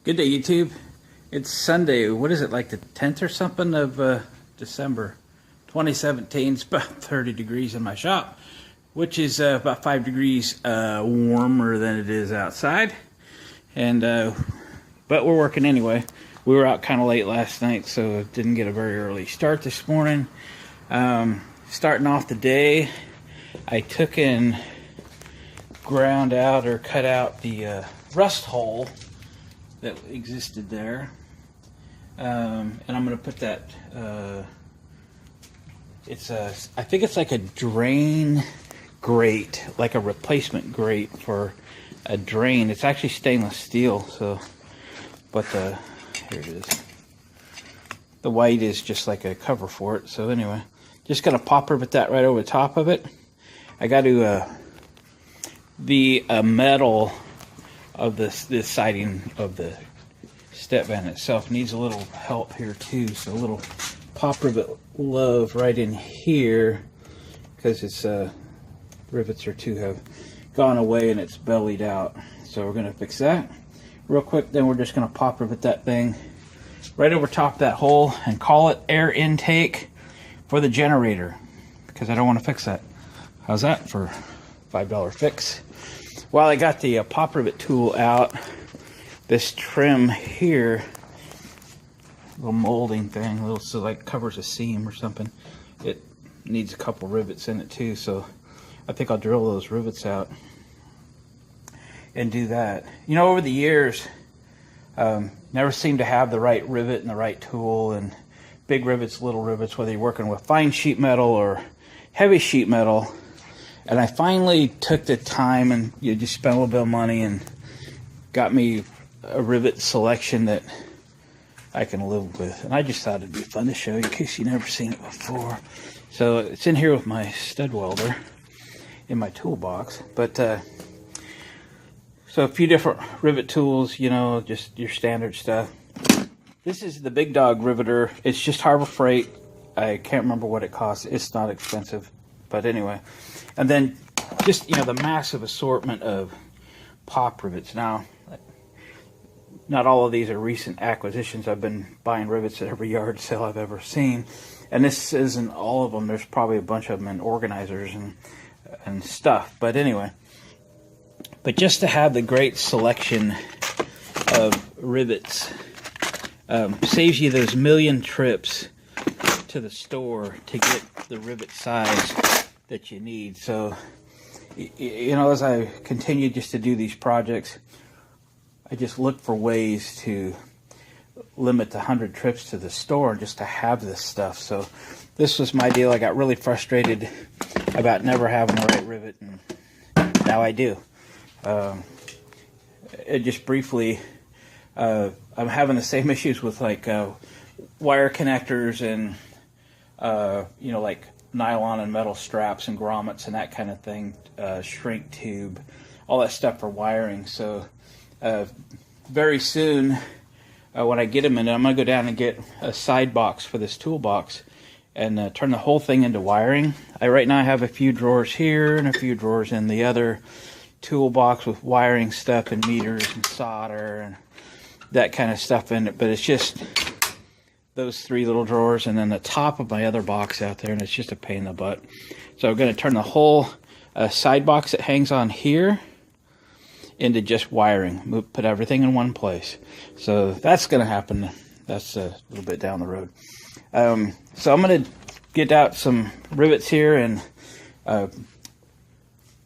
Good day, YouTube. It's Sunday. What is it, like the 10th or something of December 2017? It's about 30 degrees in my shop, which is about 5 degrees warmer than it is outside. And but we're working anyway. We were out kind of late last night, so didn't get a very early start this morning. Starting off the day, I took and ground out or cut out the rust hole that existed there, and I'm going to put that. I think it's like a drain grate, like a replacement grate for a drain. It's actually stainless steel, so. But here it is. The white is just like a cover for it. So anyway, just gonna pop rivet that right over the top of it. I got to the metal of this siding of the step van itself needs a little help here too. So a little pop rivet love right in here, because its rivets or two have gone away and it's bellied out. So we're gonna fix that real quick. Then we're just gonna pop rivet that thing right over top that hole and call it air intake for the generator, because I don't want to fix that. How's that for $5 fix? While I got the pop rivet tool out, this trim here, little molding thing, so like covers a seam or something, it needs a couple rivets in it too. So I think I'll drill those rivets out and do that. You know, over the years, never seemed to have the right rivet and the right tool, and big rivets, little rivets, whether you're working with fine sheet metal or heavy sheet metal. And I finally took the time and just spent a little bit of money and got me a rivet selection that I can live with. And I just thought it'd be fun to show you in case you've never seen it before. So it's in here with my stud welder in my toolbox. But so a few different rivet tools, you know, just your standard stuff. This is the Big Dog Riveter. It's just Harbor Freight. I can't remember what it costs. It's not expensive. But anyway. And then just, you know, the massive assortment of pop rivets. Now, not all of these are recent acquisitions. I've been buying rivets at every yard sale I've ever seen. And this isn't all of them. There's probably a bunch of them in organizers and stuff. But anyway. But just to have the great selection of rivets saves you those million trips to the store to get the rivet size that you need. So, you know, as I continue just to do these projects, I just look for ways to limit the 100 trips to the store just to have this stuff. So this was my deal. I got really frustrated about never having the right rivet, and now I do. It just briefly, I'm having the same issues with like wire connectors and you know, like nylon and metal straps and grommets and that kind of thing, shrink tube, all that stuff for wiring. So very soon, when I get them in, I'm going to go down and get a side box for this toolbox and turn the whole thing into wiring. Right now I have a few drawers here and a few drawers in the other toolbox with wiring stuff and meters and solder and that kind of stuff in it. But it's just those three little drawers and then the top of my other box out there, and it's just a pain in the butt. So I'm going to turn the whole side box that hangs on here into just wiring. Put everything in one place. So that's going to happen. That's a little bit down the road. So I'm going to get out some rivets here and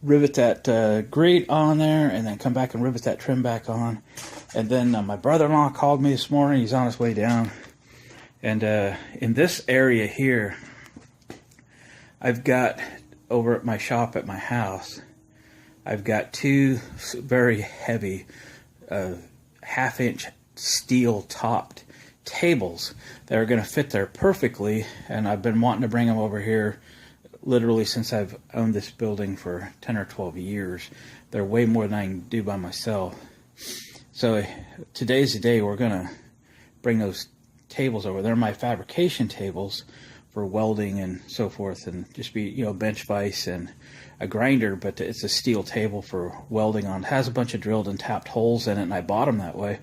rivet that grate on there, and then come back and rivet that trim back on. And then my brother-in-law called me this morning. He's on his way down. And in this area here, I've got, over at my shop at my house, I've got two very heavy half-inch steel topped tables that are going to fit there perfectly. And I've been wanting to bring them over here literally since I've owned this building for 10 or 12 years. They're way more than I can do by myself. So today's the day we're going to bring those tables over. They're my fabrication tables for welding and so forth, and just be, you know, bench vise and a grinder, but it's a steel table for welding on. It has a bunch of drilled and tapped holes in it, and I bought them that way.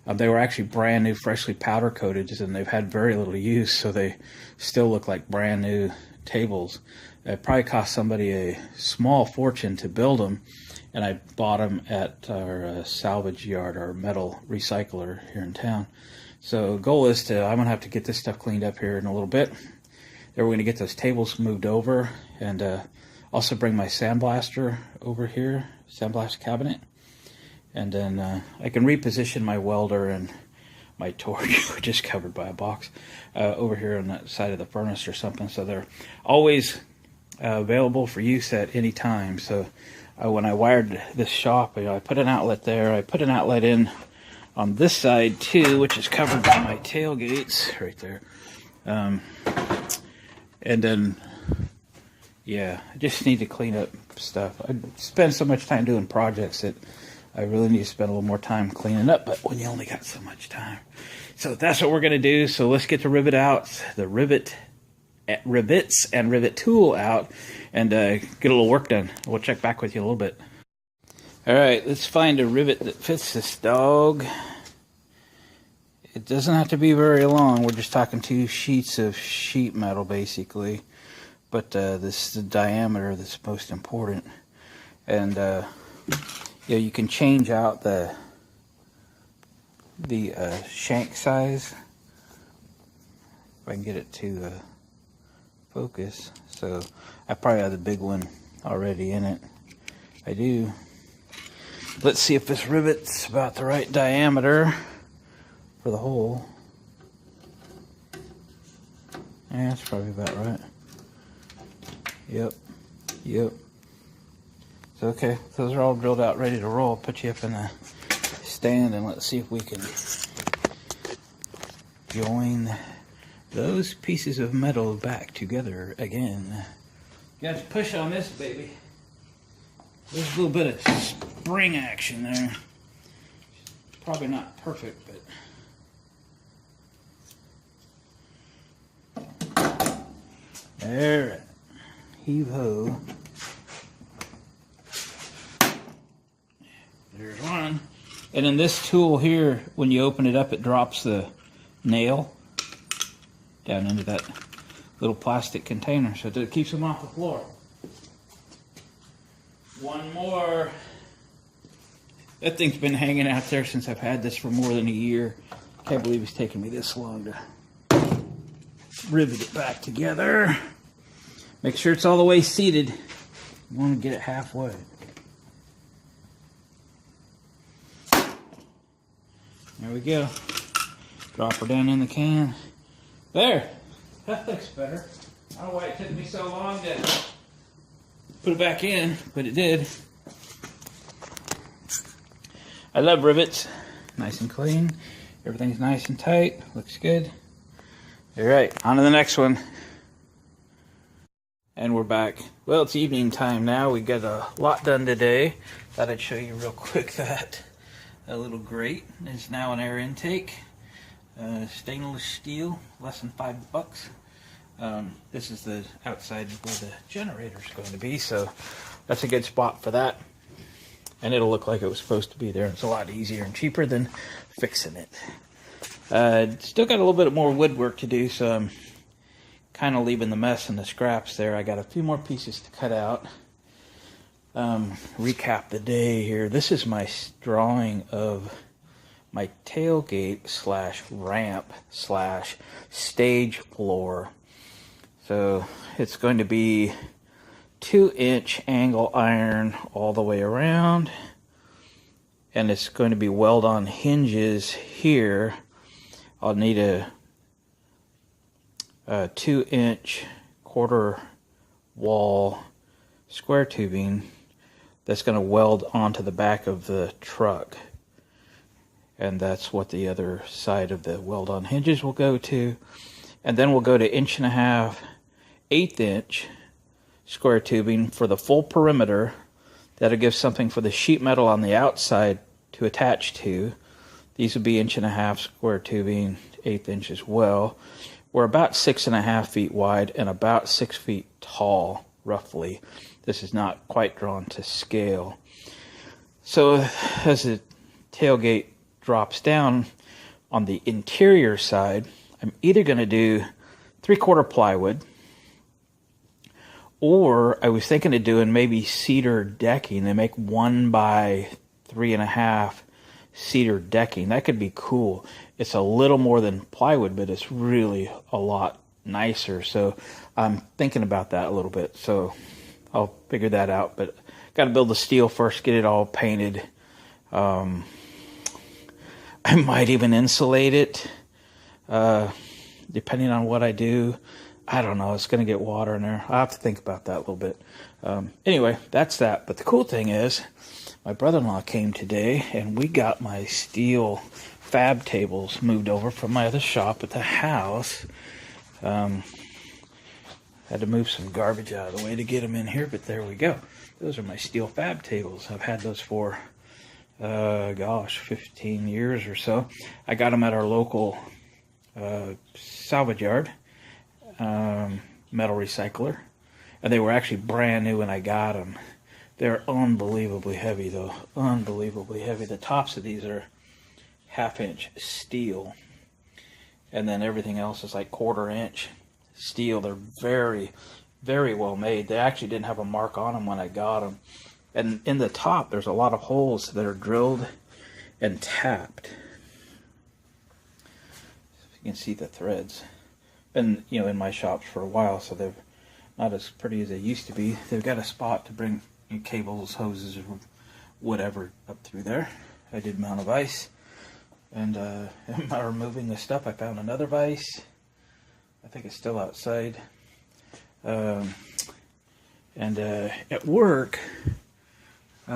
They were actually brand new, freshly powder coated, and they've had very little use, so they still look like brand new tables. It probably cost somebody a small fortune to build them, and I bought them at our salvage yard, our metal recycler here in town. So goal is I'm going to have to get this stuff cleaned up here in a little bit. Then we're going to get those tables moved over, and also bring my sandblaster over here, sandblast cabinet. And then I can reposition my welder and my torch, which is covered by a box, over here on that side of the furnace or something. So they're always available for use at any time. So when I wired this shop, I put an outlet there. I put an outlet in on this side too, which is covered by my tailgates right there. And then, yeah, I just need to clean up stuff. I spend so much time doing projects that I really need to spend a little more time cleaning up, but when you only got so much time. So that's what we're going to do. So let's get the rivet out, the rivets and rivet tool out, and get a little work done. We'll check back with you a little bit. All right, let's find a rivet that fits this dog. It doesn't have to be very long. We're just talking 2 sheets of sheet metal, basically. But this is the diameter that's most important. And you know, you can change out the shank size. If I can get it to focus. So I probably have the big one already in it. I do. Let's see if this rivet's about the right diameter for the hole. Yeah, that's probably about right. Yep. So okay, those are all drilled out, ready to roll. I'll put you up in a stand and let's see if we can join those pieces of metal back together again. You got to push on this baby. There's a little bit of spring action there. Probably not perfect, but there. Heave ho. There's one. And then this tool here, when you open it up, it drops the nail down into that little plastic container, so it keeps them off the floor. One more. That thing's been hanging out there since I've had this for more than a year. Can't believe it's taken me this long to rivet it back together. Make sure it's all the way seated. You want to get it halfway. There we go. Drop her down in the can. There. That looks better. I don't know why it took me so long to put it back in, but it did. I love rivets. Nice and clean. Everything's nice and tight. Looks good. All right, on to the next one. And we're back. Well, it's evening time now. We got a lot done today. Thought I'd show you real quick that a little grate is now an air intake. Stainless steel, less than $5. This is the outside where the generator's going to be, so that's a good spot for that. And it'll look like it was supposed to be there. It's a lot easier and cheaper than fixing it. Still got a little bit more woodwork to do, so I'm kind of leaving the mess and the scraps there. I got a few more pieces to cut out. Recap the day here. This is my drawing of my tailgate slash ramp slash stage floor. So it's going to be 2-inch angle iron all the way around, and it's going to be weld on hinges here. I'll need a 2-inch quarter wall square tubing that's going to weld onto the back of the truck, and that's what the other side of the weld on hinges will go to. And then we'll go to 1.5 inch 1/8-inch square tubing for the full perimeter. That'll give something for the sheet metal on the outside to attach to. These would be 1.5 inch square tubing, 1/8 inch as well. We're about 6.5 feet wide and about 6 feet tall, roughly. This is not quite drawn to scale. So as the tailgate drops down on the interior side, I'm either going to do 3/4 plywood, or I was thinking of doing maybe cedar decking. They make 1 by 3.5 cedar decking. That could be cool. It's a little more than plywood, but it's really a lot nicer. So I'm thinking about that a little bit. So I'll figure that out. But got to build the steel first, get it all painted. I might even insulate it, depending on what I do. I don't know. It's going to get water in there. I'll have to think about that a little bit. Anyway, that's that. But the cool thing is, my brother-in-law came today, and we got my steel fab tables moved over from my other shop at the house. Had to move some garbage out of the way to get them in here, but there we go. Those are my steel fab tables. I've had those for, 15 years or so. I got them at our local salvage yard. Metal recycler, and they were actually brand new when I got them. They're unbelievably heavy, though. Unbelievably heavy. The tops of these are 1/2 inch steel, and then everything else is like 1/4 inch steel. They're very, very well made. They actually didn't have a mark on them when I got them. And in the top, there's a lot of holes that are drilled and tapped. You can see the threads. Been, in my shops for a while, so they're not as pretty as they used to be. They've got a spot to bring cables, hoses, or whatever up through there. I did mount a vise, and am I removing the stuff? I found another vise. I think it's still outside. And at work, they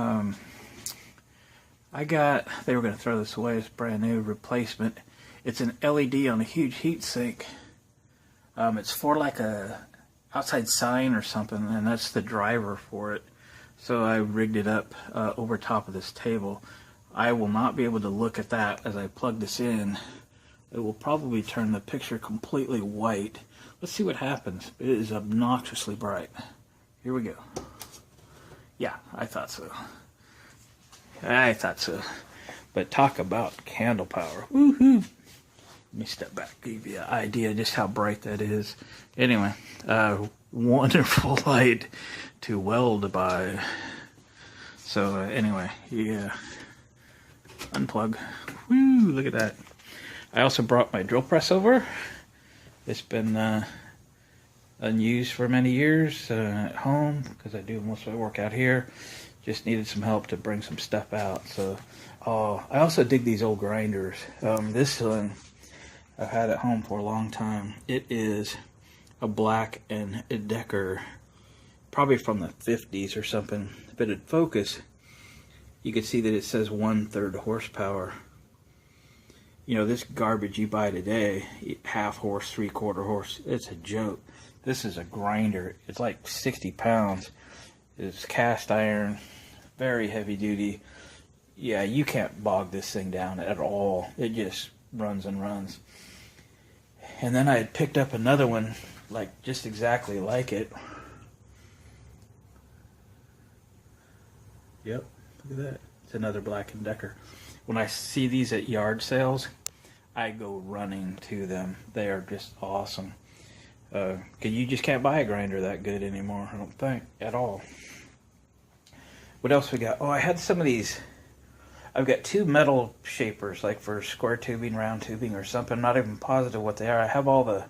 were going to throw this away. It's brand new replacement. It's an LED on a huge heat sink. It's for like a outside sign or something, and that's the driver for it. So I rigged it up over top of this table. I will not be able to look at that as I plug this in. It will probably turn the picture completely white. Let's see what happens. It is obnoxiously bright. Here we go. Yeah, I thought so. But talk about candle power. Woohoo! Let me step back, give you an idea just how bright that is. Anyway, wonderful light to weld by. So anyway, yeah. Unplug. Woo! Look at that. I also brought my drill press over. It's been unused for many years at home because I do most of my work out here. Just needed some help to bring some stuff out. So I also dig these old grinders. This one I've had at home for a long time. It is a Black & Decker, probably from the 50s or something. If it would focus, you could see that it says 1/3 horsepower. This garbage you buy today, 1/2 horse, 3/4 horse, it's a joke. This is a grinder. It's like 60 pounds. It's cast iron, very heavy duty. Yeah, you can't bog this thing down at all. It just runs and runs. And then I had picked up another one, like just exactly like it. Yep, look at that. It's another Black & Decker. When I see these at yard sales, I go running to them. They are just awesome. Because you just can't buy a grinder that good anymore, I don't think, at all. What else we got? Oh, I had some of these. I've got 2 metal shapers, like for square tubing, round tubing, or something. I'm not even positive what they are. I have all the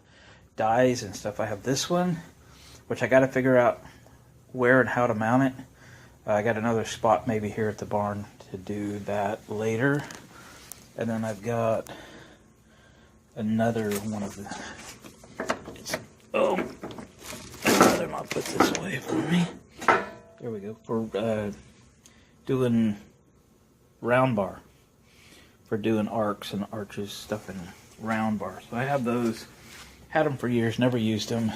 dies and stuff. I have this one, which I got to figure out where and how to mount it. I got another spot maybe here at the barn to do that later. And then I've got another one of the... I'll put this away for me. There we go. For doing round bar. For doing arcs and arches, stuff in round bar. So I have those. Had them for years, never used them.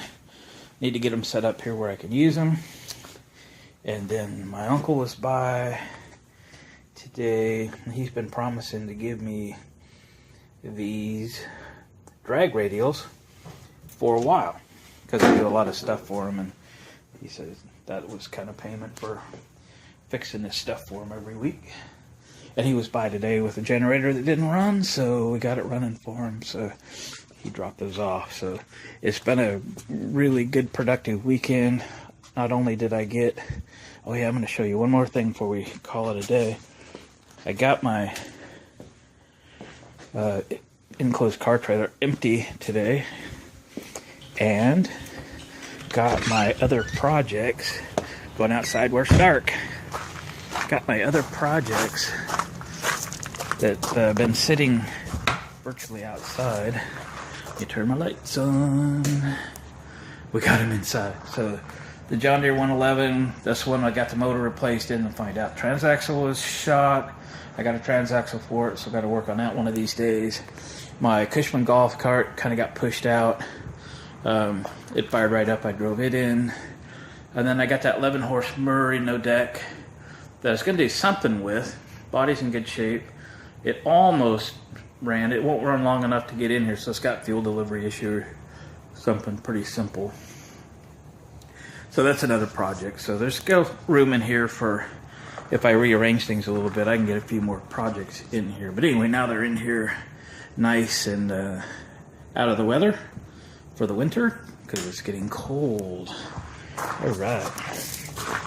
Need to get them set up here where I can use them. And then my uncle was by today. He's been promising to give me these drag radials for a while, because I do a lot of stuff for him, and he says that was kind of payment for fixing this stuff for him every week. And he was by today with a generator that didn't run, so we got it running for him. So he dropped those off. So it's been a really good, productive weekend. Not only did I get... Oh yeah, I'm going to show you one more thing before we call it a day. I got my enclosed car trailer empty today, and got my other projects going outside where it's dark. Got my other projects that have been sitting virtually outside. Let me turn my lights on. We got them inside. So the John Deere 111, that's one I got the motor replaced in, and find out transaxle was shot. I got a transaxle for it, so I got to work on that one of these days. My Cushman golf cart kind of got pushed out. It fired right up. I drove it in. And then I got that 11 horse Murray no deck that I was going to do something with. Body's in good shape. It almost ran. It won't run long enough to get in here, so it's got fuel delivery issue. Something pretty simple. So that's another project. So there's still room in here for, if I rearrange things a little bit, I can get a few more projects in here. But anyway, now they're in here nice and out of the weather for the winter, because it's getting cold. All right.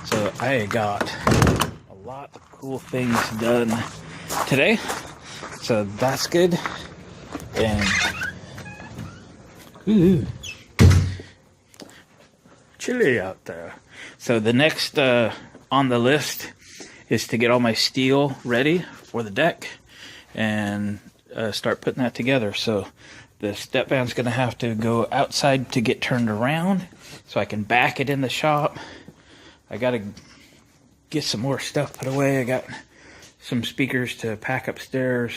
So I got a lot of cool things done today. So that's good. And ooh, chilly out there. So the next on the list is to get all my steel ready for the deck and start putting that together. So the step van's going to have to go outside to get turned around so I can back it in the shop. I got to get some more stuff put away. I got some speakers to pack upstairs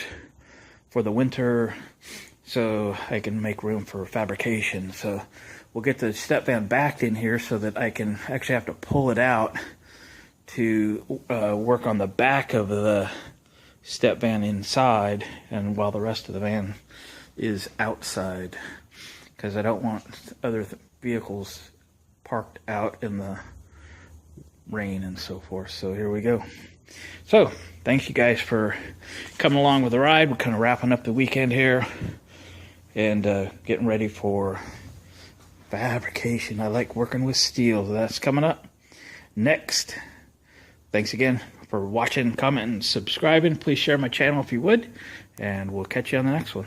for the winter so I can make room for fabrication. So we'll get the step van backed in here so that I can actually have to pull it out to work on the back of the step van inside, and while the rest of the van is outside, because I don't want other vehicles parked out in the rain and so forth. So here we go. So thanks you guys for coming along with the ride. We're kind of wrapping up the weekend here and getting ready for fabrication. I like working with steel. That's coming up next. Thanks again for watching, commenting, and subscribing. Please share my channel if you would, and we'll catch you on the next one.